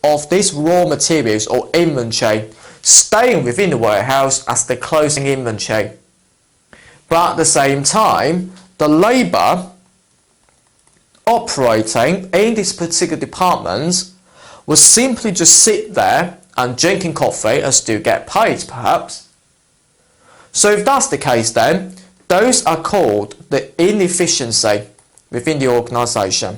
of these raw materials or inventory staying within the warehouse as the closing inventory. But at the same time, the labour operating in this particular department will simply just sit there and drinking coffee and still get paid, perhaps. So if that's the case, then those are called the inefficiency within the organisation.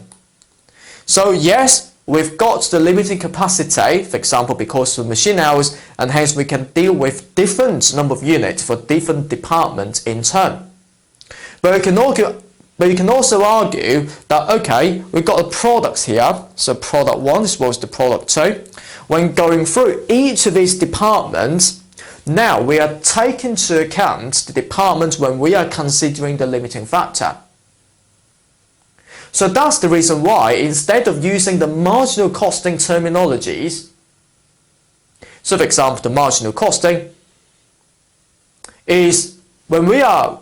So yes, we've got the limiting capacity, for example, because of machine hours, and hence we can deal with different number of units for different departments in turn. But you can also argue that, okay, we've got the products here, so product 1 as well as the product 2. When going through each of these departments, now we are taking into account the department when we are considering the limiting factor. So that's the reason why, instead of using the marginal costing terminologies, so for example, the marginal costing is when we are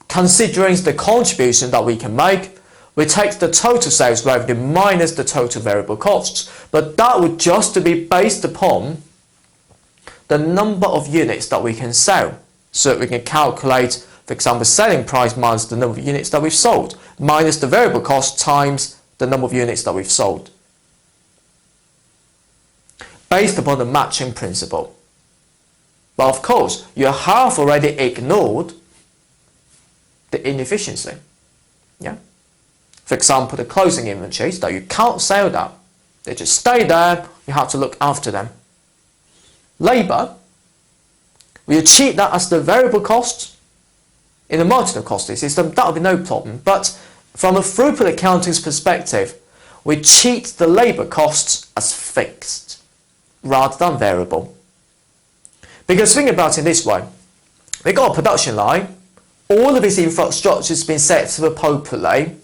considering the contribution that we can make, we take the total sales revenue minus the total variable costs. But that would just be based upon the number of units that we can sell. So we can calculate, for example, selling price minus the number of units that we've sold, minus the variable cost times the number of units that we've sold, based upon the matching principle. But of course, you have already ignored the inefficiency. Yeah. For example, the closing inventories that you can't sell that. They just stay there, you have to look after them. Labour, we treat that as the variable cost in the marginal costing system, that will be no problem. But from a throughput accounting's perspective, we treat the labour costs as fixed rather than variable. Because think about it this way, we got a production line, all of its infrastructure has been set up appropriately.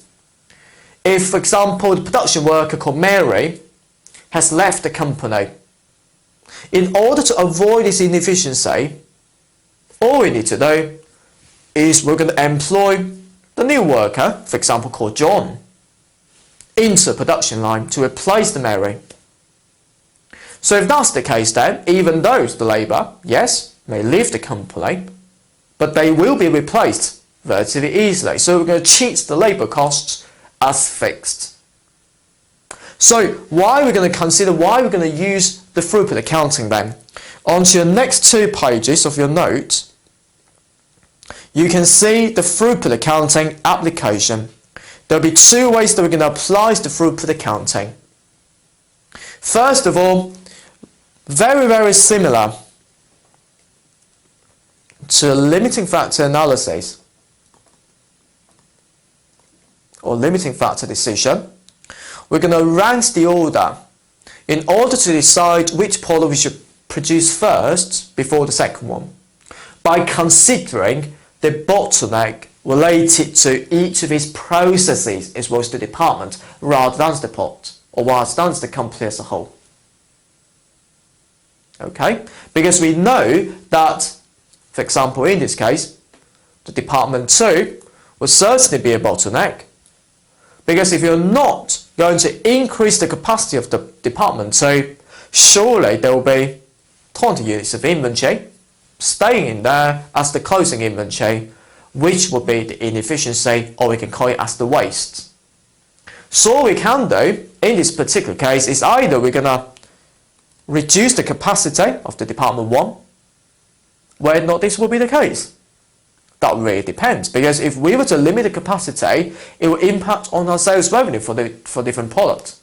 If, for example, the production worker called Mary has left the company, in order to avoid this inefficiency, all we need to do is we're going to employ the new worker, for example called John, into the production line to replace the Mary. So if that's the case, then even though the labour, yes, may leave the company, but they will be replaced relatively easily. So we're going to treat the labour costs as fixed. So why we're going to use the throughput accounting then? On to your next 2 pages of your note, you can see the throughput accounting application. There'll be 2 ways that we're going to apply the throughput accounting. First of all, very, very similar to limiting factor analysis or limiting factor decision. We're going to rank the order in order to decide which product we should produce first before the second one, by considering the bottleneck related to each of these processes as well as the department rather than the pot or rather than the company as a whole. Okay? Because we know that, for example, in this case, the department 2 will certainly be a bottleneck, because if you're not going to increase the capacity of the department 2, surely there will be 20 units of inventory staying in there as the closing inventory, which will be the inefficiency, or we can call it as the waste. So all we can do in this particular case is either we're going to reduce the capacity of the department 1, whether or not this will be the case. That really depends, because if we were to limit the capacity, it will impact on our sales revenue for different products.